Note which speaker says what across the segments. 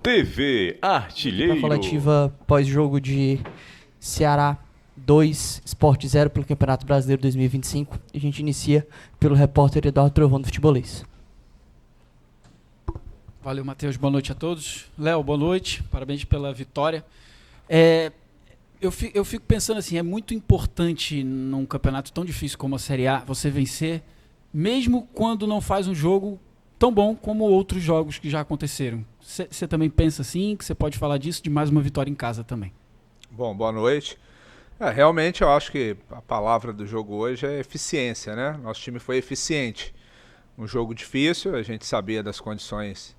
Speaker 1: TV Artilheiro.
Speaker 2: A coletiva pós-jogo de Ceará 2, Sport 0 pelo Campeonato Brasileiro 2025. A gente inicia pelo repórter Eduardo Trovão do Futebolês.
Speaker 3: Valeu, Matheus. Boa noite a todos. Léo, boa noite. Parabéns pela vitória. Eu fico pensando assim, é muito importante num campeonato tão difícil como a Série A você vencer, mesmo quando não faz um jogo tão bom como outros jogos que já aconteceram. Você também pensa assim, que você pode falar disso, de mais uma vitória em casa também?
Speaker 4: Bom, boa noite. Realmente eu acho que a palavra do jogo hoje é eficiência, né? Nosso time foi eficiente. Um jogo difícil, a gente sabia das condições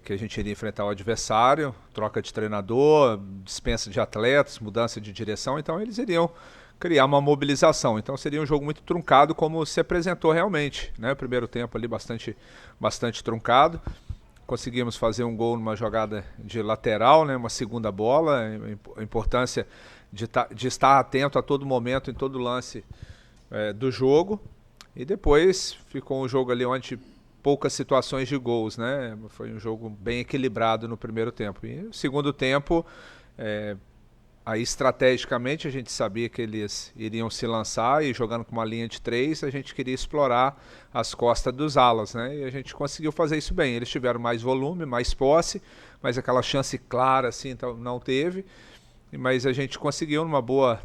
Speaker 4: que a gente iria enfrentar o adversário, troca de treinador, dispensa de atletas, mudança de direção, então eles iriam criar uma mobilização. Então seria um jogo muito truncado, como se apresentou realmente, né? Primeiro tempo ali bastante truncado. Conseguimos fazer um gol numa jogada de lateral, né? Uma segunda bola, a importância de estar atento a todo momento, em todo lance do jogo. E depois ficou um jogo ali onde poucas situações de gols, né? Foi um jogo bem equilibrado no primeiro tempo. E no segundo tempo, aí estrategicamente a gente sabia que eles iriam se lançar e jogando com uma linha de 3, a gente queria explorar as costas dos alas, né? E a gente conseguiu fazer isso bem. Eles tiveram mais volume, mais posse, mas aquela chance clara assim então, não teve. Mas a gente conseguiu uma boa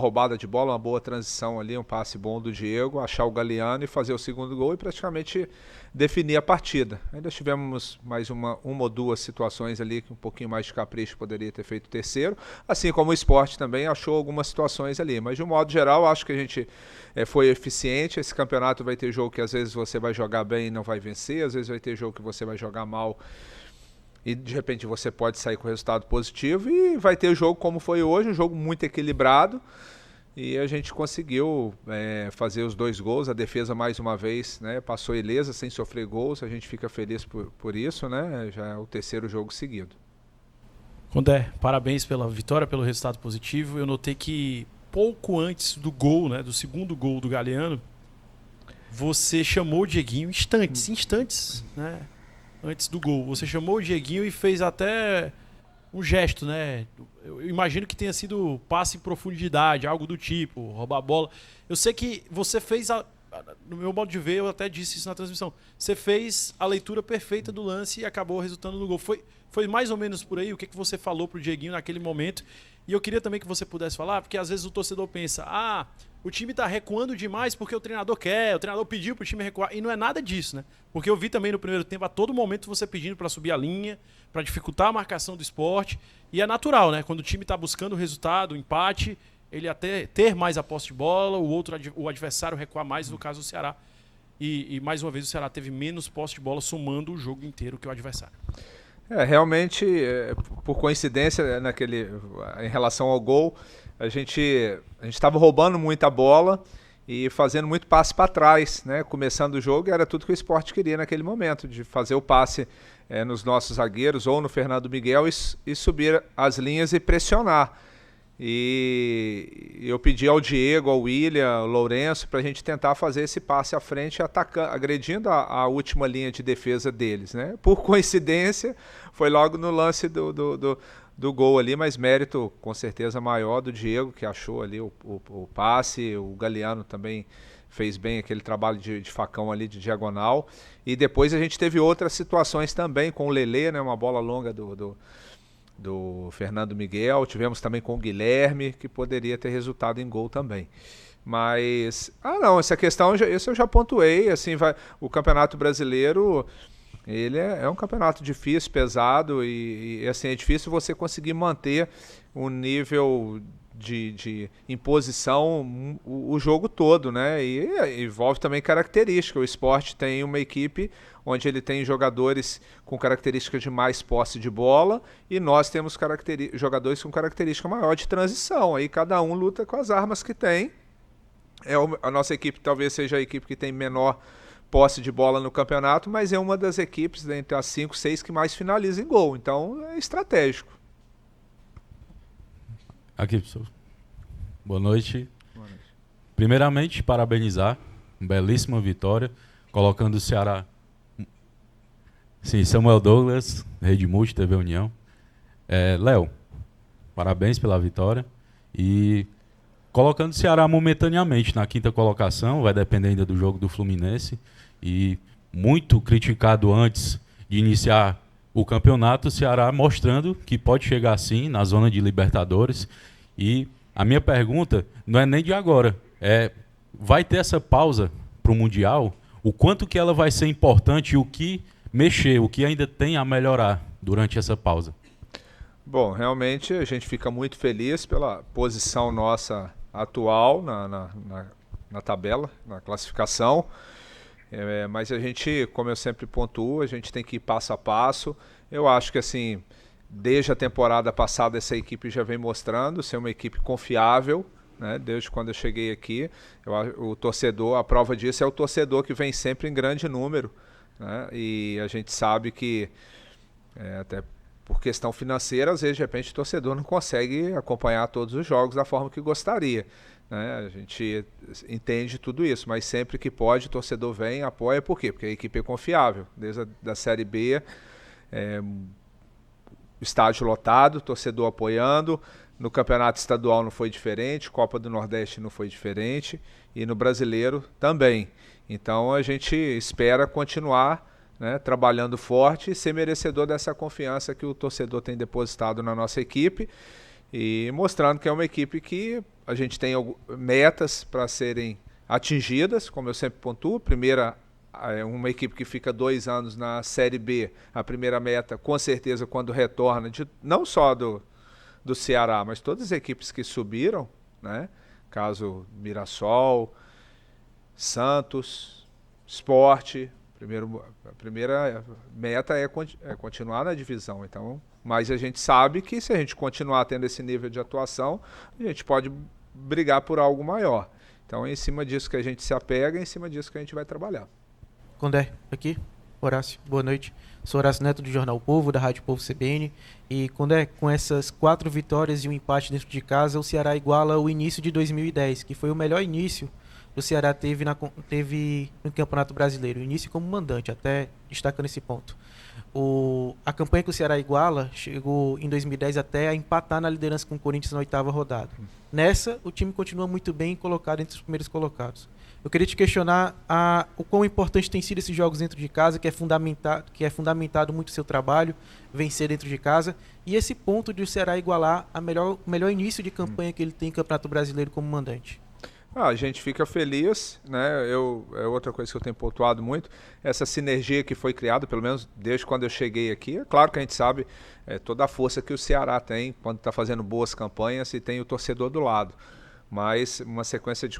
Speaker 4: roubada de bola, uma boa transição ali, um passe bom do Diego, achar o Galeano e fazer o segundo gol e praticamente definir a partida. Ainda tivemos mais uma ou duas situações ali que um pouquinho mais de capricho poderia ter feito o terceiro, assim como o Sport também achou algumas situações ali. Mas de um modo geral, acho que a gente foi eficiente. Esse campeonato vai ter jogo que às vezes você vai jogar bem e não vai vencer, às vezes vai ter jogo que você vai jogar mal e de repente você pode sair com resultado positivo, e vai ter jogo como foi hoje, um jogo muito equilibrado, e a gente conseguiu fazer os 2 gols, a defesa mais uma vez, né, passou ilesa, sem sofrer gols, a gente fica feliz por isso, né, já é o terceiro jogo seguido.
Speaker 5: Condé, parabéns pela vitória, pelo resultado positivo. Eu notei que pouco antes do gol, né, do segundo gol do Galeano, você chamou o Dieguinho instantes, né? Antes do gol, você chamou o Dieguinho e fez até um gesto, né? Eu imagino que tenha sido passe em profundidade, algo do tipo, roubar a bola. Eu sei que você fez, no meu modo de ver, eu até disse isso na transmissão, você fez a leitura perfeita do lance e acabou resultando no gol. Foi mais ou menos por aí o que você falou pro Dieguinho naquele momento? E eu queria também que você pudesse falar, porque às vezes o torcedor pensa, o time tá recuando demais porque o treinador quer, o treinador pediu pro time recuar, e não é nada disso, né? Porque eu vi também no primeiro tempo, a todo momento você pedindo para subir a linha, para dificultar a marcação do Sport, e é natural, né? Quando o time tá buscando o resultado, o empate, ele até ter mais a posse de bola, o adversário recuar mais, no caso do Ceará. E mais uma vez o Ceará teve menos posse de bola somando o jogo inteiro que o adversário.
Speaker 4: Realmente, por coincidência, em relação ao gol, a gente estava roubando muita bola e fazendo muito passe para trás, né? Começando o jogo, era tudo que o Sport queria naquele momento, de fazer o passe nos nossos zagueiros ou no Fernando Miguel e subir as linhas e pressionar. E eu pedi ao Diego, ao William, ao Lourenço, para a gente tentar fazer esse passe à frente, agredindo a última linha de defesa deles, né? Por coincidência, foi logo no lance do gol ali, mas mérito com certeza maior do Diego, que achou ali o passe. O Galeano também fez bem aquele trabalho de facão ali, de diagonal. E depois a gente teve outras situações também com o Lelê, né? Uma bola longa do Fernando Miguel, tivemos também com o Guilherme, que poderia ter resultado em gol também. Mas, essa questão, isso eu já pontuei, assim, o Campeonato Brasileiro, ele é um campeonato difícil, pesado, e assim, é difícil você conseguir manter um nível de imposição o jogo todo, né? E envolve também característica. O Sport tem uma equipe onde ele tem jogadores com características de mais posse de bola, e nós temos jogadores com característica maior de transição. Aí cada um luta com as armas que tem. A nossa equipe talvez seja a equipe que tem menor posse de bola no campeonato, mas é uma das equipes entre as 5, 6 que mais finaliza em gol. Então é estratégico.
Speaker 6: Aqui, pessoal. Boa noite. Primeiramente, parabenizar. Uma belíssima vitória, colocando o Ceará Sim, Samuel Douglas, Rede Multi, TV União. Léo, parabéns pela vitória. E colocando o Ceará momentaneamente na 5ª colocação, vai depender ainda do jogo do Fluminense. E muito criticado antes de iniciar o campeonato, o Ceará mostrando que pode chegar sim na zona de Libertadores. E a minha pergunta não é nem de agora, vai ter essa pausa para o Mundial? O quanto que ela vai ser importante e o que mexer, o que ainda tem a melhorar durante essa pausa?
Speaker 4: Bom, realmente a gente fica muito feliz pela posição nossa atual na tabela, na classificação. Mas a gente, como eu sempre pontuo, a gente tem que ir passo a passo. Eu acho que assim, desde a temporada passada essa equipe já vem mostrando ser uma equipe confiável, né? Desde quando eu cheguei aqui, o torcedor, a prova disso é o torcedor que vem sempre em grande número, né? E a gente sabe que até por questão financeira, às vezes de repente o torcedor não consegue acompanhar todos os jogos da forma que gostaria, né? A gente entende tudo isso, mas sempre que pode o torcedor vem, apoia. Por quê? Porque a equipe é confiável. Desde a Série B, estádio lotado, torcedor apoiando. No Campeonato Estadual não foi diferente, Copa do Nordeste não foi diferente e no Brasileiro também. Então a gente espera continuar, né, trabalhando forte e ser merecedor dessa confiança que o torcedor tem depositado na nossa equipe e mostrando que é uma equipe que a gente tem metas para serem atingidas, como eu sempre pontuo. Primeira, uma equipe que fica 2 anos na Série B, a primeira meta, com certeza, quando retorna, não só do Ceará, mas todas as equipes que subiram, né? Caso Mirassol, Santos, Sport, a primeira meta é continuar na divisão. Então, mas a gente sabe que se a gente continuar tendo esse nível de atuação, a gente pode brigar por algo maior. Então é em cima disso que a gente se apega, é em cima disso que a gente vai trabalhar.
Speaker 1: Condé, aqui, Horácio, boa noite. Sou Horácio Neto do Jornal Povo, da Rádio Povo CBN. E Condé, com essas 4 vitórias e um empate dentro de casa, o Ceará iguala o início de 2010, que foi o melhor início que o Ceará teve no Campeonato Brasileiro, o início como mandante, até destacando esse ponto. A campanha que o Ceará iguala chegou em 2010 até a empatar na liderança com o Corinthians na 8ª rodada. Nessa, o time continua muito bem colocado entre os primeiros colocados. Eu queria te questionar o quão importante tem sido esses jogos dentro de casa, que é fundamentado muito o seu trabalho, vencer dentro de casa, e esse ponto de o Ceará igualar o melhor início de campanha que ele tem em Campeonato Brasileiro como mandante.
Speaker 4: A gente fica feliz, né? Outra coisa que eu tenho pontuado muito, essa sinergia que foi criada, pelo menos desde quando eu cheguei aqui. É claro que a gente sabe toda a força que o Ceará tem quando está fazendo boas campanhas e tem o torcedor do lado. Mas uma sequência de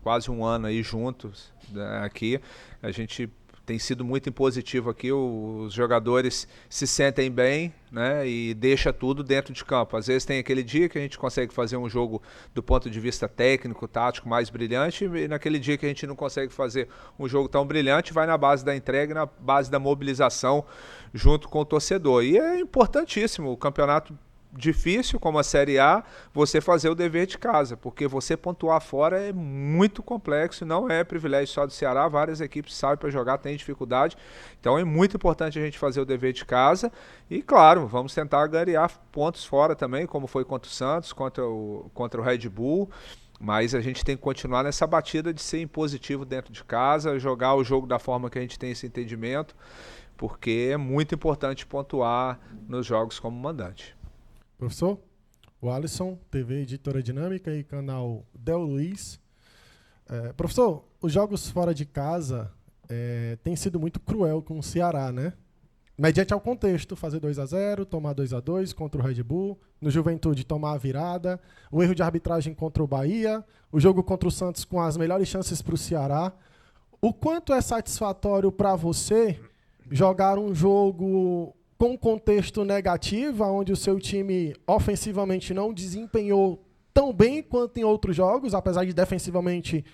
Speaker 4: quase 1 ano aí juntos, né, aqui, a gente tem sido muito impositivo aqui. Os jogadores se sentem bem, né, e deixa tudo dentro de campo. Às vezes tem aquele dia que a gente consegue fazer um jogo do ponto de vista técnico, tático, mais brilhante, e naquele dia que a gente não consegue fazer um jogo tão brilhante, vai na base da entrega, na base da mobilização junto com o torcedor. E é importantíssimo o campeonato difícil como a Série A, você fazer o dever de casa, porque você pontuar fora é muito complexo, não é privilégio só do Ceará, várias equipes sabem para jogar, têm dificuldade, então é muito importante a gente fazer o dever de casa e, claro, vamos tentar ganhar pontos fora também, como foi contra o Santos, contra o Red Bull, mas a gente tem que continuar nessa batida de ser impositivo dentro de casa, jogar o jogo da forma que a gente tem esse entendimento, porque é muito importante pontuar nos jogos como mandante.
Speaker 7: Professor, o Alisson, TV Editora Dinâmica e canal Del Luiz. Professor, os jogos fora de casa têm sido muito cruel com o Ceará, né? Mediante ao contexto, fazer 2-0, tomar 2-2 contra o Red Bull, no Juventude tomar a virada, o erro de arbitragem contra o Bahia, o jogo contra o Santos com as melhores chances para o Ceará. O quanto é satisfatório para você jogar um jogo com contexto negativo, onde o seu time ofensivamente não desempenhou tão bem quanto em outros jogos, apesar de defensivamente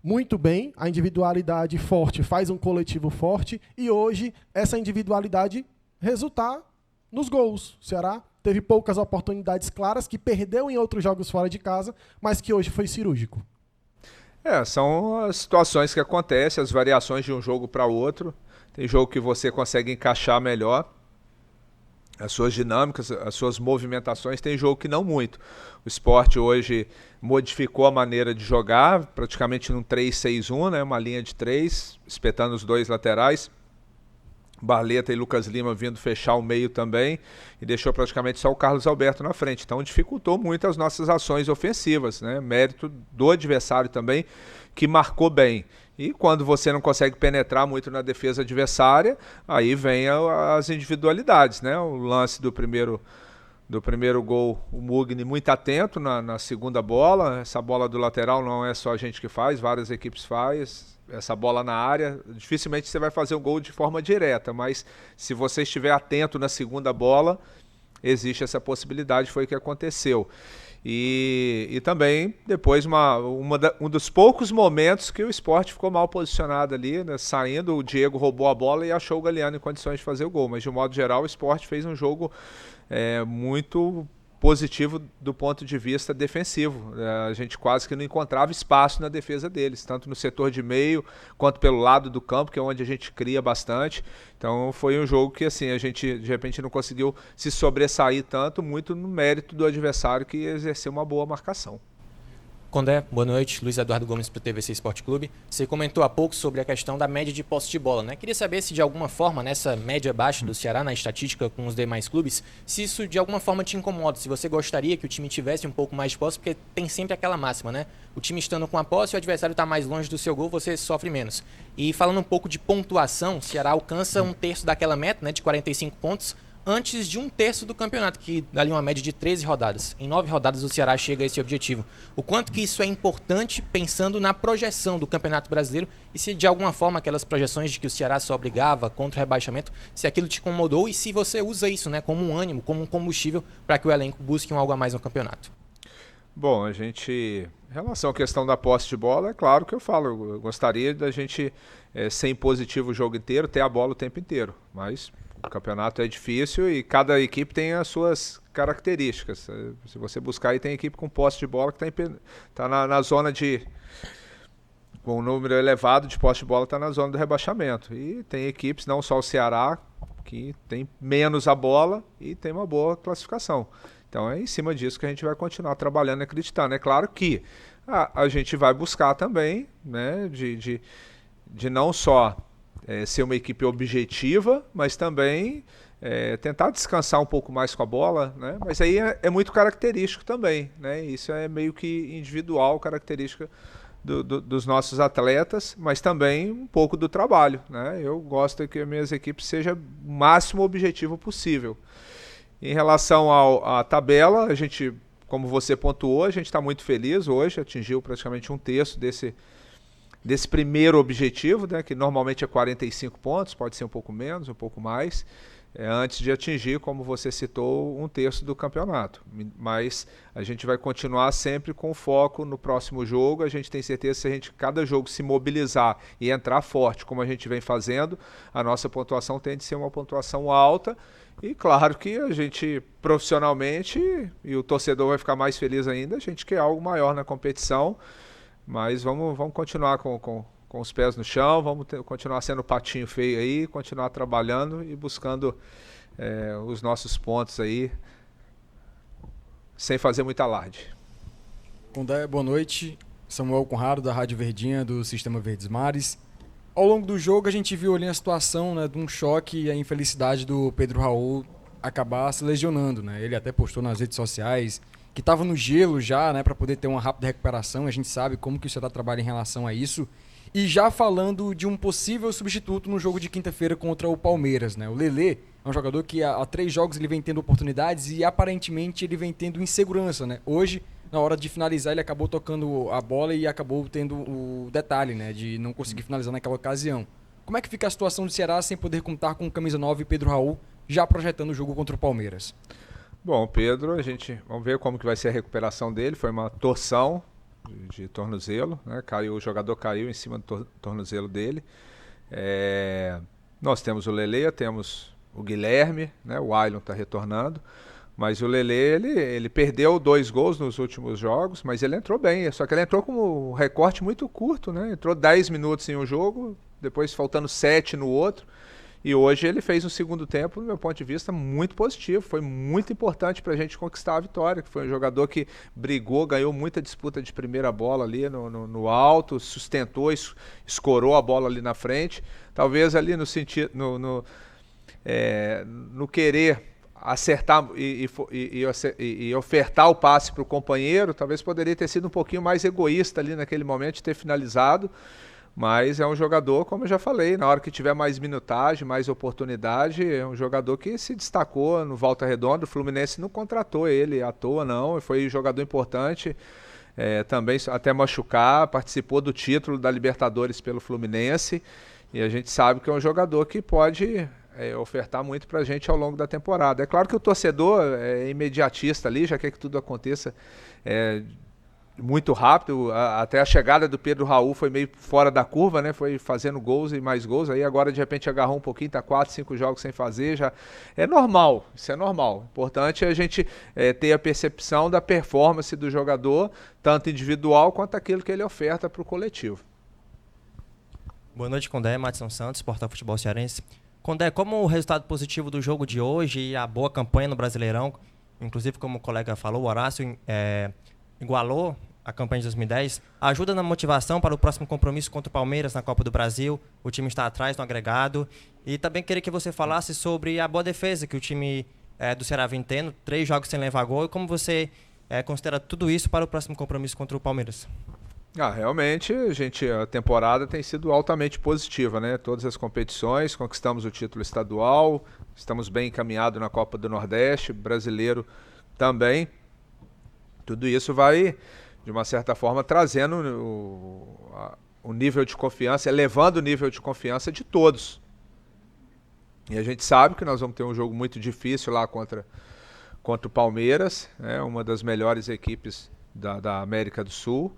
Speaker 7: muito bem, a individualidade forte faz um coletivo forte, e hoje essa individualidade resultar nos gols. O Ceará teve poucas oportunidades claras, que perdeu em outros jogos fora de casa, mas que hoje foi cirúrgico.
Speaker 4: São as situações que acontecem, as variações de um jogo para outro. tem jogo que você consegue encaixar melhor as suas dinâmicas, as suas movimentações, tem jogo que não muito. O Sport hoje modificou a maneira de jogar, praticamente num 3-6-1, né? Uma linha de 3, espetando os dois laterais. Barleta e Lucas Lima vindo fechar o meio também, e deixou praticamente só o Carlos Alberto na frente. Então dificultou muito as nossas ações ofensivas, né? Mérito do adversário também, que marcou bem. E quando você não consegue penetrar muito na defesa adversária, aí vem as individualidades, né? O lance do primeiro gol, o Mugni muito atento na segunda bola. Essa bola do lateral não é só a gente que faz, várias equipes fazem. Essa bola na área, dificilmente você vai fazer um gol de forma direta, mas se você estiver atento na segunda bola, existe essa possibilidade, foi o que aconteceu. E também, depois, um dos poucos momentos que o Sport ficou mal posicionado ali, né, saindo, o Diego roubou a bola e achou o Galeano em condições de fazer o gol, mas de um modo geral o Sport fez um jogo muito positivo do ponto de vista defensivo. A gente quase que não encontrava espaço na defesa deles, tanto no setor de meio quanto pelo lado do campo, que é onde a gente cria bastante. Então foi um jogo que assim, a gente de repente não conseguiu se sobressair tanto, muito no mérito do adversário que exerceu uma boa marcação.
Speaker 8: Condé, boa noite. Luiz Eduardo Gomes para o TVC Esporte Clube. Você comentou há pouco sobre a questão da média de posse de bola, né? Queria saber se de alguma forma, nessa média baixa do Ceará, na estatística com os demais clubes, se isso de alguma forma te incomoda, se você gostaria que o time tivesse um pouco mais de posse, porque tem sempre aquela máxima, né? O time estando com a posse, o adversário está mais longe do seu gol, você sofre menos. E falando um pouco de pontuação, o Ceará alcança 1/3 daquela meta, né, de 45 pontos, antes de 1/3 do campeonato, que dá ali uma média de 13 rodadas. Em 9 rodadas o Ceará chega a esse objetivo. O quanto que isso é importante pensando na projeção do Campeonato Brasileiro e se de alguma forma aquelas projeções de que o Ceará só brigava contra o rebaixamento, se aquilo te incomodou e se você usa isso, né, como um ânimo, como um combustível para que o elenco busque um algo a mais no campeonato.
Speaker 4: Bom, em relação à questão da posse de bola, é claro que eu falo, eu gostaria da gente ser impositivo o jogo inteiro, ter a bola o tempo inteiro, mas o campeonato é difícil e cada equipe tem as suas características. Se você buscar aí, tem equipe com posse de bola que está na zona de... com um número elevado de posse de bola, está na zona do rebaixamento. E tem equipes, não só o Ceará, que tem menos a bola e tem uma boa classificação. Então é em cima disso que a gente vai continuar trabalhando e acreditando. É claro que a gente vai buscar também, né, de não só ser uma equipe objetiva, mas também tentar descansar um pouco mais com a bola, né? Mas aí é muito característico também, né? Isso é meio que individual, característica dos nossos atletas, mas também um pouco do trabalho, né? Eu gosto que as minhas equipes sejam o máximo objetivo possível. Em relação à tabela, a gente, como você pontuou, a gente está muito feliz hoje, atingiu praticamente 1/3 desse primeiro objetivo, né, que normalmente é 45 pontos, pode ser um pouco menos, um pouco mais, antes de atingir, como você citou, 1/3 do campeonato. Mas a gente vai continuar sempre com foco no próximo jogo. A gente tem certeza que se a gente, cada jogo, se mobilizar e entrar forte, como a gente vem fazendo, a nossa pontuação tende a ser uma pontuação alta. E claro que a gente, profissionalmente, e o torcedor vai ficar mais feliz ainda, a gente quer algo maior na competição. Mas vamos continuar com os pés no chão, continuar sendo patinho feio aí, continuar trabalhando e buscando os nossos pontos aí, sem fazer muita alarde.
Speaker 9: Condé, boa noite. Samuel Conrado, da Rádio Verdinha, do Sistema Verdes Mares. Ao longo do jogo a gente viu ali a situação, né, de um choque e a infelicidade do Pedro Raul acabar se lesionando, né? Ele até postou nas redes sociais que estava no gelo já, né, para poder ter uma rápida recuperação. A gente sabe como que o Ceará trabalha em relação a isso. E já falando de um possível substituto no jogo de quinta-feira contra o Palmeiras, né? O Lelê é um jogador que há 3 jogos ele vem tendo oportunidades e aparentemente ele vem tendo insegurança, né? Hoje, na hora de finalizar, ele acabou tocando a bola e acabou tendo o detalhe, né, de não conseguir finalizar naquela ocasião. Como é que fica a situação do Ceará sem poder contar com o camisa 9 e Pedro Raul já projetando o jogo contra o Palmeiras?
Speaker 4: Bom, Pedro, vamos ver como que vai ser a recuperação dele. Foi uma torção de tornozelo, né? O jogador caiu em cima do tornozelo dele. Nós temos o Lelê, temos o Guilherme, né? O Ailon está retornando, mas o Lelê, ele perdeu 2 gols nos últimos jogos, mas ele entrou bem, só que ele entrou com um recorte muito curto, né? Entrou 10 minutos em um jogo, depois faltando 7 no outro. E hoje ele fez um segundo tempo, do meu ponto de vista, muito positivo. Foi muito importante para a gente conquistar a vitória. Foi um jogador que brigou, ganhou muita disputa de primeira bola ali no alto, sustentou, escorou a bola ali na frente. Talvez ali no sentido, no querer acertar e ofertar o passe para o companheiro, talvez poderia ter sido um pouquinho mais egoísta ali naquele momento de ter finalizado. Mas é um jogador, como eu já falei, na hora que tiver mais minutagem, mais oportunidade, é um jogador que se destacou no Volta Redonda. O Fluminense não contratou ele à toa, não. Foi um jogador importante, também até machucar, participou do título da Libertadores pelo Fluminense. E a gente sabe que é um jogador que pode ofertar muito pra gente ao longo da temporada. É claro que o torcedor é imediatista ali, já quer que tudo aconteça muito rápido, até a chegada do Pedro Raul foi meio fora da curva, né? Foi fazendo gols e mais gols, aí agora de repente agarrou um pouquinho, tá 4, 5 jogos sem fazer, já é normal, isso é normal. O importante é a gente ter a percepção da performance do jogador, tanto individual quanto aquilo que ele oferta para o coletivo.
Speaker 10: Boa noite, Condé, Madison Santos, Portal Futebol Cearense. Condé, como o resultado positivo do jogo de hoje e a boa campanha no Brasileirão, inclusive como o colega falou, o Horácio igualou a campanha de 2010, ajuda na motivação para o próximo compromisso contra o Palmeiras na Copa do Brasil. O time está atrás no agregado. E também queria que você falasse sobre a boa defesa que o time do Ceará vem tendo, 3 jogos sem levar gol, e como você considera tudo isso para o próximo compromisso contra o Palmeiras.
Speaker 4: Realmente, a temporada tem sido altamente positiva, né? Todas as competições, conquistamos o título estadual, estamos bem encaminhados na Copa do Nordeste, brasileiro também. Tudo isso vai, de uma certa forma, trazendo o nível de confiança, elevando o nível de confiança de todos. E a gente sabe que nós vamos ter um jogo muito difícil lá contra o Palmeiras, uma das melhores equipes da América do Sul.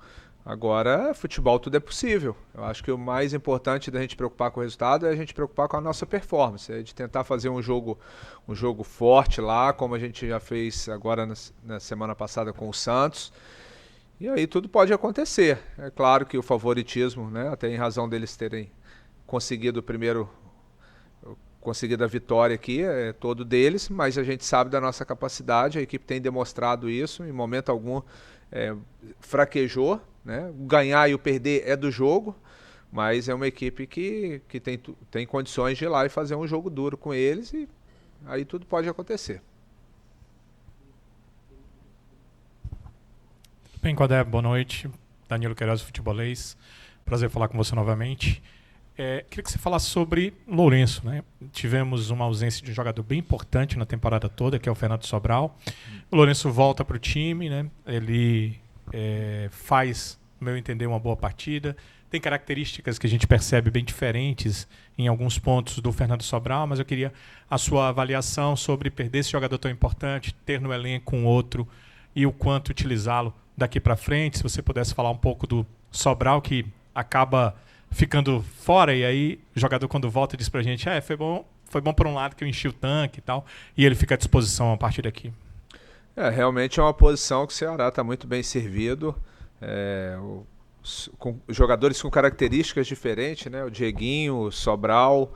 Speaker 4: Agora, futebol tudo é possível. Eu acho que o mais importante da gente preocupar com o resultado é a gente preocupar com a nossa performance, de tentar fazer um jogo forte lá, como a gente já fez agora na semana passada com o Santos. E aí tudo pode acontecer. É claro que o favoritismo, né, até em razão deles terem conseguido a vitória aqui, é todo deles, mas a gente sabe da nossa capacidade, a equipe tem demonstrado isso, em momento algum fraquejou, né? O ganhar e o perder é do jogo, mas é uma equipe que tem condições de ir lá e fazer um jogo duro com eles, e aí tudo pode acontecer.
Speaker 11: Bem, Condé, boa noite. Danilo Queiroz, futebolês. Prazer falar com você novamente. Queria que você falasse sobre Lourenço, né? Tivemos uma ausência de um jogador bem importante na temporada toda, que é o Fernando Sobral. O Lourenço volta para o time, né? Ele faz, no meu entender, uma boa partida. Tem características que a gente percebe bem diferentes em alguns pontos do Fernando Sobral, mas eu queria a sua avaliação sobre perder esse jogador tão importante, ter no elenco um outro e o quanto utilizá-lo daqui para frente. Se você pudesse falar um pouco do Sobral, que acaba ficando fora, e aí o jogador quando volta diz pra gente, foi bom por um lado que eu enchi o tanque e tal, e ele fica à disposição a partir daqui.
Speaker 4: Realmente é uma posição que o Ceará está muito bem servido, com jogadores com características diferentes, né? O Dieguinho, o Sobral,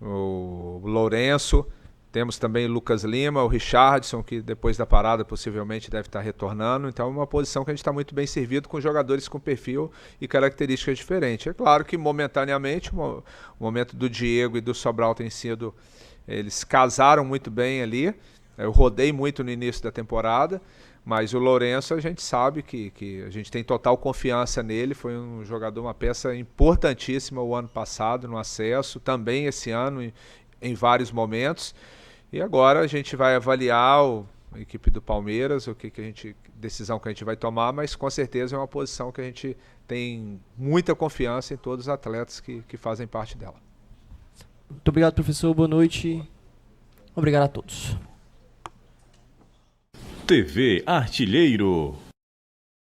Speaker 4: o Lourenço, temos também o Lucas Lima, o Richardson, que depois da parada possivelmente deve estar retornando. Então é uma posição que a gente está muito bem servido, com jogadores com perfil e características diferentes. É claro que momentaneamente o momento do Diego e do Sobral tem sido, eles casaram muito bem ali. Eu rodei muito no início da temporada, mas o Lourenço a gente sabe que a gente tem total confiança nele. Foi um jogador, uma peça importantíssima o ano passado no acesso, também esse ano em vários momentos. E agora a gente vai avaliar a equipe do Palmeiras, decisão que a gente vai tomar, mas com certeza é uma posição que a gente tem muita confiança em todos os atletas que fazem parte dela.
Speaker 2: Muito obrigado, professor. Boa noite. Obrigado a todos.
Speaker 12: TV Artilheiro.